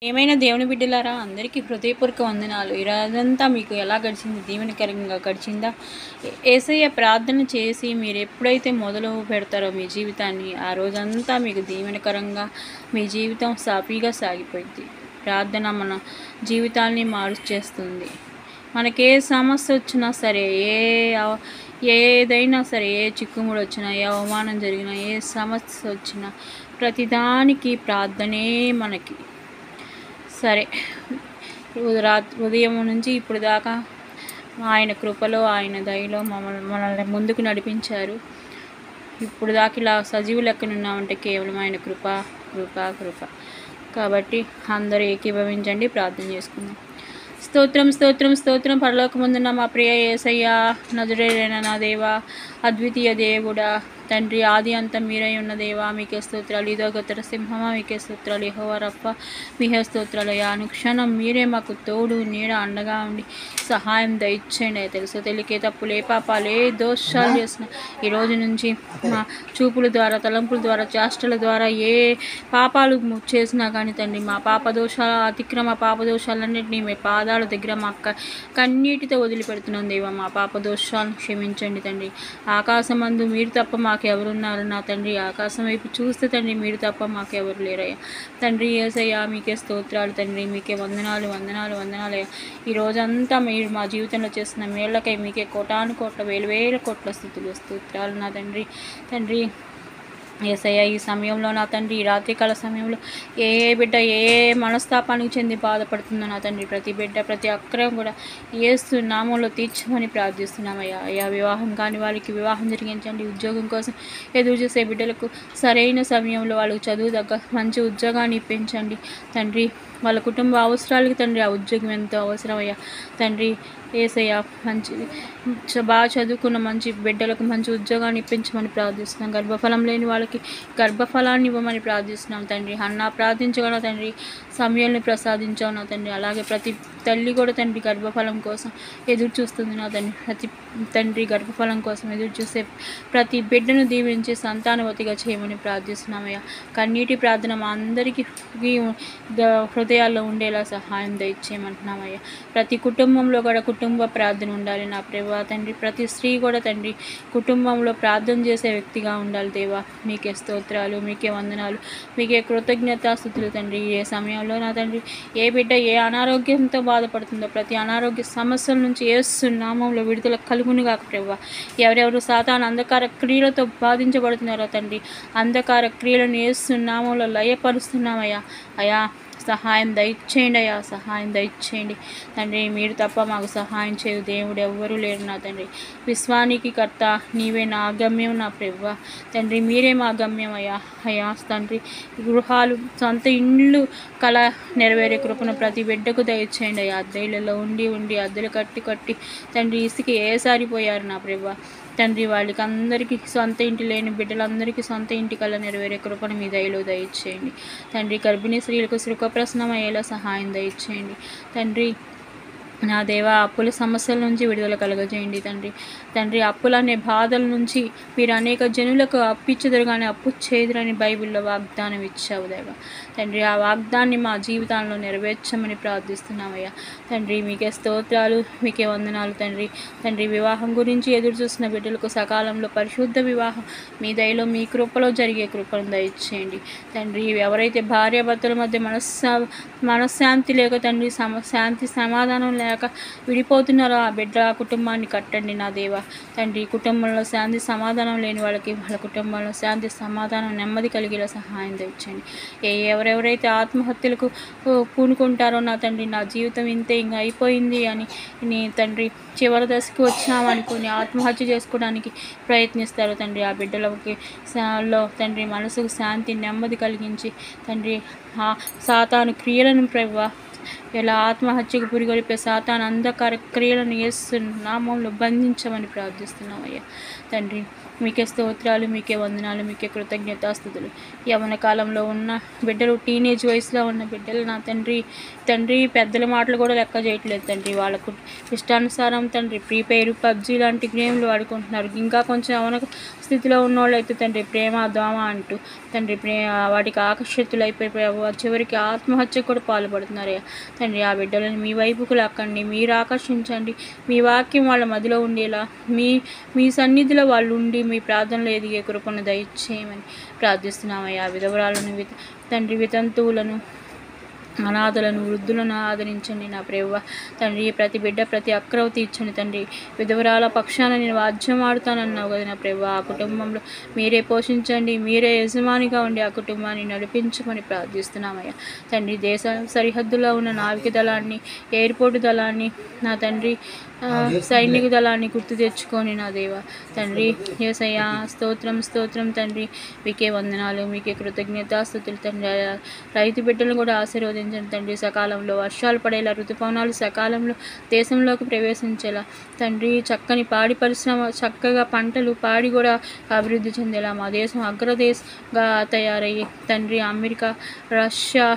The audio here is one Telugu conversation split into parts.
ఏమైనా దేవుని బిడ్డలారా, అందరికీ హృదయపూర్వక వందనాలు. ఈ రోజంతా మీకు ఎలా గడిచింది? దీవెనకరంగా గడిచిందా? యేసయ్య ప్రార్థన చేసి మీరు ఎప్పుడైతే మొదలు పెడతారో మీ జీవితాన్ని, ఆ రోజంతా మీకు దీవెనకరంగా మీ జీవితం సాఫీగా సాగిపోయింది. ప్రార్థన మన జీవితాన్ని మార్చేస్తుంది. మనకే సమస్య వచ్చినా సరే, ఏదైనా సరే, ఏ చిక్కుముడు వచ్చినా, ఏ అవమానం జరిగినా, ఏ సమస్య వచ్చినా, ప్రతిదానికి ప్రార్థనే మనకి. సరే, ఉదయం నుంచి ఇప్పుడు దాకా ఆయన కృపలో, ఆయన దయలో మనల్ని ముందుకు నడిపించారు. ఇప్పుడు దాకా ఇలా సజీవు లెక్కనున్నామంటే కేవలం ఆయన కృప కృప కృప. కాబట్టి అందరూ ఏకీభవించండి, ప్రార్థన చేసుకుందాం. స్తోత్రం స్తోత్రం స్తోత్రం. పరలోకమందున్న మా ప్రియ యేసయ్య, నజరేయుడైన నా దేవా, అద్వితీయ దేవుడా, తండ్రి, ఆది అంతం మీరై ఉన్న దేవా, మీకే స్తోత్రాలు. ఇదో గొత్తర సింహమా, మీకే స్తోత్రాలు. యెహోవా రప్ప, మీకే స్తోత్రాలయ్యా. అనుక్షణం మీరే మాకు తోడు నీడ అండగా ఉండి సహాయం దయచేయండి. తెలుసు తెలికే తప్పులు, ఏ పాపాలు, ఏ దోషాలు చేసిన ఈ రోజు నుంచి మా చూపుల ద్వారా, తలంపుల ద్వారా, చేష్టల ద్వారా ఏ పాపాలు చేసినా కానీ తండ్రి, మా పాపదోషాల అతిక్రమ పాపదోషాలన్నింటినీ మీ పాదాల దగ్గర మా కన్నీటితో వదిలిపెడుతున్నాం దేవా. మా పాపదోషాలను క్షమించండి తండ్రి. ఆకాశమందు మీరు తప్ప మాకెవరున్నారు నా తండ్రి? ఆకాశం వైపు చూస్తే తండ్రి, మీరు తప్ప మాకెవరు లేరయ్యా. తండ్రి యేసయ్యా, మీకే స్తోత్రాలు తండ్రి, మీకే వందనాలు వందనాలు వందనాలయ్యా. ఈ రోజంతా మీరు మా జీవితంలో చేస్తున్న మేళ్లకై మీకే కోటాను కోట్ల వేలు వేల కోట్ల స్థుతులు స్తోత్రాలు నా తండ్రి. తండ్రి యేసయ్య, ఈ సమయంలో నా తండ్రి, ఈ రాత్రికాల సమయంలో ఏ బిడ్డ ఏ మనస్తాపానికి చెంది బాధపడుతుందో నా తండ్రి, ప్రతి బిడ్డ ప్రతి అక్కరం కూడా యేసు నామంలో తీర్చమని ప్రార్థిస్తున్నామయ్యా. అయ్యా, వివాహం కాని వారికి వివాహం జరిగించండి. ఉద్యోగం కోసం ఎదురు చూసే బిడ్డలకు సరైన సమయంలో వాళ్ళకు చదువు తగ్గ మంచి ఉద్యోగాన్ని ఇప్పించండి తండ్రి. వాళ్ళ కుటుంబ అవసరాలకి తండ్రి ఆ ఉద్యోగం ఎంతో అవసరమయ్యా తండ్రి. యేసయ్య, మంచి బాగా చదువుకున్న మంచి బిడ్డలకు మంచి ఉద్యోగాన్ని ఇప్పించమని ప్రార్థిస్తున్నాం. గర్భఫలం లేని వాళ్ళకి గర్భఫలాన్ని ఇవ్వమని ప్రార్థిస్తున్నాం తండ్రి. అన్నా ప్రార్థించగల తండ్రి, సమయాన్ని ప్రసాదించావు నా తండ్రి. అలాగే ప్రతి తల్లి కూడా తండ్రి గర్భఫలం కోసం ఎదురు చూస్తుంది నా తండ్రి. ప్రతి తండ్రి గర్భఫలం కోసం ఎదురు చూసే ప్రతి బిడ్డను దీవించి సంతానవతిగా చేయమని ప్రార్థిస్తున్నామయ్యా. కన్నీటి ప్రార్థన మా అందరికీ హృదయాల్లో ఉండేలా సహాయం దయచేయమంటున్నామయ్యా. ప్రతి కుటుంబంలో కూడా కుటుంబ ప్రార్థన ఉండాలి నా ప్రభా తండ్రి. ప్రతి స్త్రీ కూడా తండ్రి కుటుంబంలో ప్రార్థన చేసే వ్యక్తిగా ఉండాలి దేవా. మీకే స్తోత్రాలు, మీకే వందనాలు, మీకే కృతజ్ఞతాస్తుతులు తండ్రి. ఏ సమయంలో నా తండ్రి ఏ బిడ్డ ఏ అనారోగ్యంతో బాధపడుతుందో ప్రతి అనారోగ్య సమస్యల నుంచి యేసు నామంలో విడుదల కలుగునుగాక ప్రభా. ఎవరెవరు సాతాను అంధకార క్రియలతో బాధించబడుతున్నారో తండ్రి, అంధకార క్రియలను యేసు నామంలో లయపరుస్తున్నామయ్యా. అయా, సహాయం దయచేయండి అయ్యా, సహాయం దయచేయండి తండ్రి. మీరు తప్ప మాకు సహాయం చేయు దేవుడు ఎవ్వరూ లేరు నా తండ్రి. విశ్వానికి కర్త నీవే నా గమ్యం నా ప్రభా తండ్రి. మీరే మా గమ్యం అయ్యా. అయ్యా తండ్రి, గృహాలు సొంత ఇండ్లు కళ నెరవేరే కృపను ప్రతి బిడ్డకు దయచేయండి అయ్యా. అద్దెలలో ఉండి ఉండి అద్దెలు కట్టి తండ్రి ఇసుక ఏసారిపోయారు నా ప్రభా తండ్రి. వాళ్ళకి అందరికీ సొంత ఇంటి లేని బిడ్డలందరికీ సొంత ఇంటి కళ నెరవేరే కృపను మీ దయలో దయచేయండి తండ్రి. గర్భిణీ స్త్రీలకు సుఖప్రసవం అయ్యేలా సహాయం దయచేయండి తండ్రి. నా దేవా, అప్పుల సమస్యల నుంచి విడుదల కలుగజేయండి తండ్రి. తండ్రి, అప్పులనే బాధల నుంచి మీరు అనేక జనులకు అప్పిచ్చుదురు కానీ అప్పు చేదురని బైబిల్లో వాగ్దానం ఇచ్చావు దేవా తండ్రి. ఆ వాగ్దాన్ని మా జీవితాల్లో నెరవేర్చమని ప్రార్థిస్తున్నామయ్యా తండ్రి. మీకే స్తోత్రాలు, మీకే వందనాలు తండ్రి. తండ్రి, వివాహం గురించి ఎదురు చూసిన బిడ్డలకు సకాలంలో పరిశుద్ధ వివాహం మీ దయలో మీ కృపలో జరిగే కృపను దయచేయండి తండ్రి. ఎవరైతే భార్యాభర్తల మధ్య మనశ్శాంతి లేక తండ్రి, శాంతి సమాధానం లేక విడిపోతున్నారో ఆ బిడ్డ కుటుంబాన్ని కట్టండి నా దేవా తండ్రి. కుటుంబంలో శాంతి సమాధానం లేని వాళ్ళకి వాళ్ళ కుటుంబంలో శాంతి సమాధానం నెమ్మది కలిగేలా సహాయం తెచ్చండి. ఎవరెవరైతే ఆత్మహత్యలకు పూనుకుంటారో నా తండ్రి, నా జీవితం ఇంతే ఇంకా అయిపోయింది అని నీ తండ్రి చివరి దశకు వచ్చామనుకుని ఆత్మహత్య చేసుకోవడానికి ప్రయత్నిస్తారు తండ్రి. ఆ బిడ్డలకి తండ్రి మనసుకు శాంతి నెమ్మది కలిగించి తండ్రి, ఆ సాతాను క్రియలను ప్రభా ఎలా ఆత్మహత్యకు పురిగొలిపే సాతాను అంధకార క్రియలను యేసు నామంలో బంధించమని ప్రార్థిస్తున్నామయ్యా తండ్రి. మీకే స్తోత్రాలు, మీకే వందనాలు, మీకే కృతజ్ఞతాస్తుతులు. యవన కాలంలో ఉన్న బిడ్డలు, టీనేజ్ వయసులో ఉన్న బిడ్డలు నా తండ్రి పెద్దల మాటలు కూడా లెక్క చేయట్లేదు తండ్రి. వాళ్ళకు ఇష్టానుసారం తండ్రి ఫ్రీ ఫైర్, పబ్జీ లాంటి గేమ్లు ఆడుకుంటున్నారు. ఇంకా కొంచెం యవన స్థితిలో ఉన్నవాళ్ళు అయితే తండ్రి ప్రేమ దోమ అంటూ తండ్రి వాటికి ఆకర్షితులైపోయి చివరికి ఆత్మహత్య కూడా పాల్పడుతున్నారయ్యా తండ్రి. ఆ బిడ్డలను మీ వైపుకు లాక్కండి, మీరు ఆకర్షించండి. మీ వాక్యం వాళ్ళ మదిలో ఉండేలా మీ సన్నిధిలో వాళ్ళు ఉండి మీ ప్రార్థనలో ఎదిగే కృపను దయచేయమని ప్రార్థిస్తున్నామయ్యా. విధవరాలను తండ్రి, వితంతువులను, అనాథలను, వృద్ధులను ఆదరించండి నా ప్రభువా తండ్రి. ప్రతి బిడ్డ ప్రతి అక్కరవ తీర్చండి తండ్రి. విధవరాల పక్షాన నేను వాద్యం ఆడుతానన్నావు కదా నా ప్రభువా. ఆ కుటుంబంలో మీరే పోషించండి, మీరే యజమానిగా ఉండి ఆ కుటుంబాన్ని నడిపించమని ప్రార్థిస్తున్నామయ్యా తండ్రి. దేశ సరిహద్దులో ఉన్న నావిక దళాన్ని, ఎయిర్పోర్టు దళాన్ని నా తండ్రి, సైనిక దళాన్ని గుర్తు తెచ్చుకొని నా దేవా తండ్రి. యేసయ్యా స్తోత్రం స్తోత్రం తండ్రి. మీకే వందనాలు, మీకే కృతజ్ఞతాస్తుతులు తండ్రి. రైతు బిడ్డలను కూడా ఆశీర్వదించండి తండ్రి. సకాలంలో వర్షాలు పడేలా, ఋతుపవనాలు సకాలంలో దేశంలోకి ప్రవేశించేలా తండ్రి. చక్కని పాడి పరిశ్రమ, చక్కగా పంటలు పాడి కూడా అభివృద్ధి చెందేలా మా దేశం అగ్రదేశంగా తయారయ్యి తండ్రి. అమెరికా, రష్యా,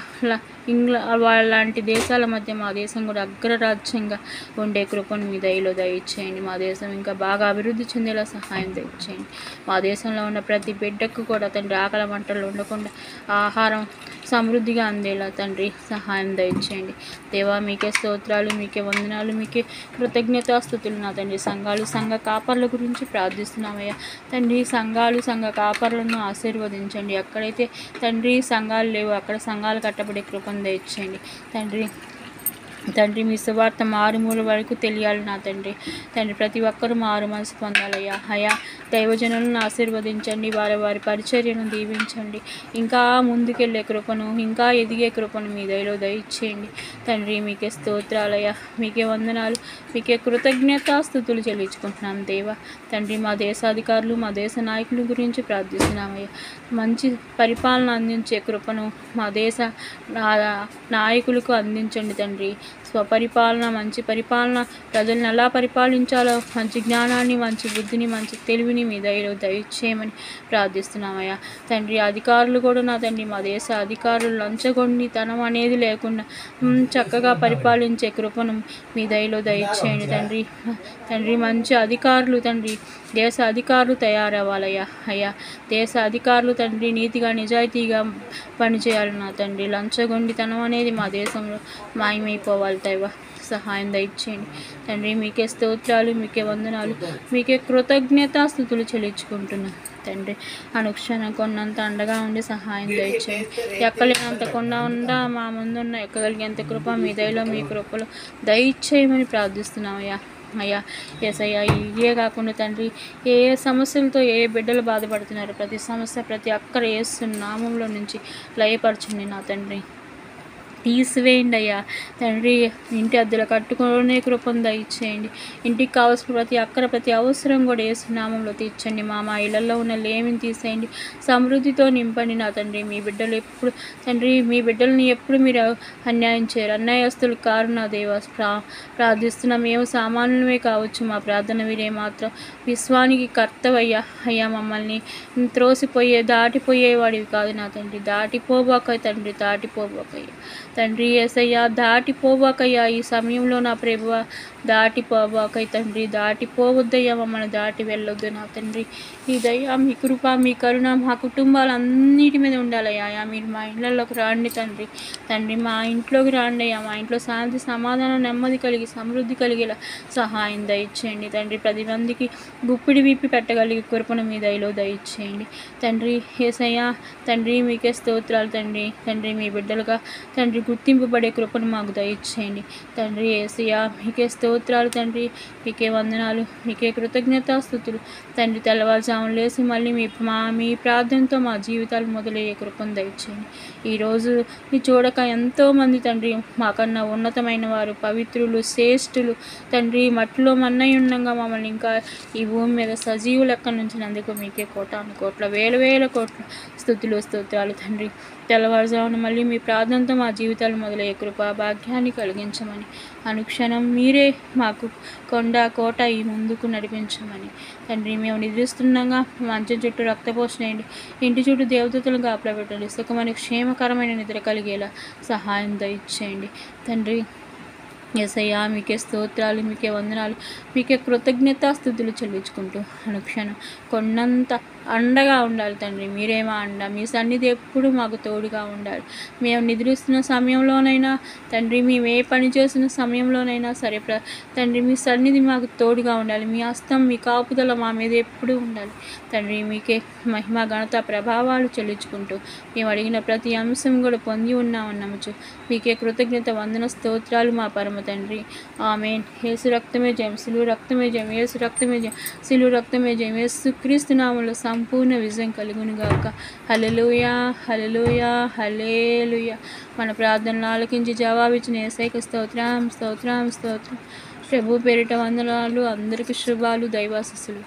ఇంగ్లాండ్ లాంటి దేశాల మధ్య మా దేశం కూడా అగ్రరాజ్యంగా ఉండే కృపను మీ దయలో దయచేయండి. మా దేశం ఇంకా బాగా అభివృద్ధి చెందేలా సహాయం దయచేయండి. మా దేశంలో ఉన్న ప్రతి బిడ్డకు కూడా తండ్రి ఆకలి మంటలు ఉండకుండా ఆహారం సమృద్ధిగా అందేలా తండ్రి సహాయం దయచేయండి. దేవా మీకే స్తోత్రాలు, మీకే వందనాలు, మీకే కృతజ్ఞతాస్తుతులు నా తండ్రి. సంఘాలు, సంఘ కాపర్ల గురించి ప్రార్థిస్తున్నామయ్యా తండ్రి. సంఘాలు, సంఘ కాపర్లను ఆశీర్వదించండి. ఎక్కడైతే తండ్రి సంఘాలు లేవు అక్కడ సంఘాలు కట్టబడే కృపను దయచేయండి తండ్రి. మీ సువార్త మారుమూల వరకు తెలియాలి నా తండ్రి. ప్రతి ఒక్కరూ మారు మనసు పొందాలయ్యా. అయా దైవజనులను ఆశీర్వదించండి, వారి పరిచర్యను దీవించండి. ఇంకా ముందుకెళ్ళే కృపను, ఇంకా ఎదిగే కృపను మీ దయలో దయచేయండి తండ్రి. మీకే స్తోత్రాలయ్యా, మీకే వందనాలు, మీకే కృతజ్ఞతాస్తుతులు చెల్లించుకుంటున్నాం దేవా తండ్రి. మా దేశాధికారులు, మా దేశ నాయకుల గురించి ప్రార్థిస్తున్నామయ్యా. మంచి పరిపాలన అందించే కృపను మా దేశ నాయకులకు అందించండి తండ్రి. స్వపరిపాలన, మంచి పరిపాలన, ప్రజలను ఎలా పరిపాలించాలో మంచి జ్ఞానాన్ని, మంచి బుద్ధిని, మంచి తెలివిని మీ దయలో దయచేయమని ప్రార్థిస్తున్నామయ్యా తండ్రి. అధికారులు కూడా నా తండ్రి, మా దేశ అధికారులు లంచగొండితనం అనేది లేకుండా చక్కగా పరిపాలించే కృపను మీ దయలో దయచేయండి తండ్రి. మంచి అధికారులు తండ్రి, దేశ అధికారులు తయారవ్వాలయ్యా. దేశ అధికారులు తండ్రి నీతిగా, నిజాయితీగా పనిచేయాలి నా తండ్రి. లంచగొండితనం అనేది మా దేశంలో మాయమైపోవాలి దైవా, సహాయం దయచేయండి తండ్రి. మీకే స్తోత్రాలు, మీకే వందనాలు, మీకే కృతజ్ఞతాస్తుతులు చెల్లించుకుంటున్నాం తండ్రి. అనుక్షణం కొన్నంత అండగా ఉండి సహాయం దయచేయండి. ఎక్కలేనంత కొండ మా ముందున్న ఎక్కగలిగేంత కృప మీ దయలో, మీ కృపలో దయచేయమని ప్రార్థిస్తున్నామయ్యా. ఎసయ్యా ఇవే కాకుండా తండ్రి, ఏ సమస్యలతో ఏ బిడ్డలు బాధపడుతున్నారు, ప్రతి సమస్య, ప్రతి అక్కర యేసు నామంలో నుంచి లయపరచండి నా తండ్రి. తీసివేయండి అయ్యా తండ్రి. ఇంటి అద్దెలు కట్టుకునే కృపను దయచేయండి. ఇంటికి కావాల్సిన ప్రతి అక్కర, ప్రతి అవసరం కూడా యేసు నామంలో తీర్చండి. మా ఇళ్లలో ఉన్న లేమిని తీసేయండి, సమృద్ధితో నింపండి నా తండ్రి. మీ బిడ్డలని ఎప్పుడు మీరు అన్యాయం చేయరు, అన్యాయస్తులు కారు నా దేవ. ప్రార్థిస్తున్నాం. మేము సామాన్యులమే కావచ్చు, మా ప్రార్థన వీరే మాత్రం విశ్వానికి కర్తవయ్యా. మమ్మల్ని దాటిపోయేవాడివి కాదు నా తండ్రి. దాటిపోబాక తండ్రి యేసయ్యా, దాటిపోబాకయ్యా. ఈ సమయంలో నా ప్రభువ దాటిపోబాకై తండ్రి. దాటిపోవద్దయ్యా, మమ్మల్ని దాటి వెళ్ళొద్దు నా తండ్రి. ఈ దయ, మీ కృప, మీ కరుణ మా కుటుంబాలన్నిటి మీద ఉండాలయ్యా. మీరు మా ఇళ్ళలోకి రాండి తండ్రి. మా ఇంట్లోకి రాండి అయ్యా. మా ఇంట్లో శాంతి, సమాధానం, నెమ్మది కలిగి సమృద్ధి కలిగేలా సహాయం దయచేయండి తండ్రి. 10 మందికి గుప్పిడి విప్పి పెట్టగలిగే కృపను మీ దయలో దయచేయండి తండ్రి. యేసయ్యా తండ్రి, మీకే స్తోత్రాలు తండ్రి. మీ బిడ్డలుగా తండ్రి గుర్తింపబడే కృపను మాకు దయచేయండి తండ్రి. యేసయ్యా మీకే స్తోత్రాలు స్తోత్రాలు తండ్రి, మీకే వందనాలు, మీకే కృతజ్ఞతాస్తుతులు తండ్రి. తెల్లవారుజామున లేసి మళ్ళీ మీ ప్రార్థనతో మా జీవితాలు మొదలయ్యే కృపను దయచేయండి. ఈరోజు మీ చూడక ఎంతోమంది తండ్రి మాకన్నా ఉన్నతమైన వారు, పవిత్రులు, శ్రేష్ఠులు తండ్రి, మట్టిలో మన్నయ్య ఉండగా మమ్మల్ని ఇంకా ఈ భూమి మీద సజీవు లెక్క నుంచినందుకు మీకే కోటాను కోట్ల వేల కోట్ల స్తుతులు స్తోత్రాలు తండ్రి. తెల్లవారుజామున మళ్ళీ మీ ప్రార్థనతో మా జీవితాలు మొదలయ్యే కృపా భాగ్యాన్ని కలిగించమని, అనుక్షణం మీరే మాకు కొండ కోట ఈ ముందుకు నడిపించమని తండ్రి. మేము నిద్రిస్తుండగా మంచం చుట్టూ రక్తపోషణేయండి, ఇంటి చుట్టూ దేవదూతలు కాపలా పెట్టండి, సుఖమైన క్షేమకరమైన నిద్ర కలిగేలా సహాయం దయచేయండి తండ్రి. యేసయ్యా, మీకే స్తోత్రాలు, మీకే వందనాలు, మీకే కృతజ్ఞతాస్తుతులు చెల్లించుకుంటూ అనుక్షణం కొండంత అండగా ఉండాలి తండ్రి. మీరేమో అండ, మీ సన్నిధి ఎప్పుడు మాకు తోడుగా ఉండాలి. మేము నిద్రిస్తున్న సమయంలోనైనా తండ్రి, మేము ఏ పని చేస్తున్న సమయంలోనైనా సరే తండ్రి, మీ సన్నిధి మాకు తోడుగా ఉండాలి. మీ హస్తం, మీ కాపుదల మా మీద ఎప్పుడూ ఉండాలి తండ్రి. మీకే మహిమ ఘనత ప్రభావాలు చెల్లించుకుంటూ మేము అడిగిన ప్రతి అంశం కూడా పొంది ఉన్నామని నమ్ముచు మీకే కృతజ్ఞత వందన స్తోత్రాలు మా పరమ తండ్రి. ఆమేన్. యేసు రక్తమే జయం, సిలువ రక్తమే జయం, యేసు రక్తమే జయం, సిలువ రక్తమే జయం. యేసు క్రీస్తు నామములో సంపూర్ణ విజయం కలుగునుగాక. హల్లెలూయా, హల్లెలూయా, హల్లెలూయా. మన ప్రార్థనలు ఆలకించి జవాబిచ్చిన యేసయ్యకు స్తోత్రం, స్తోత్రం, స్తోత్రం. ప్రభు పేరిట వందనాలు. అందరికీ శుభాలు, దైవాశీస్సులు.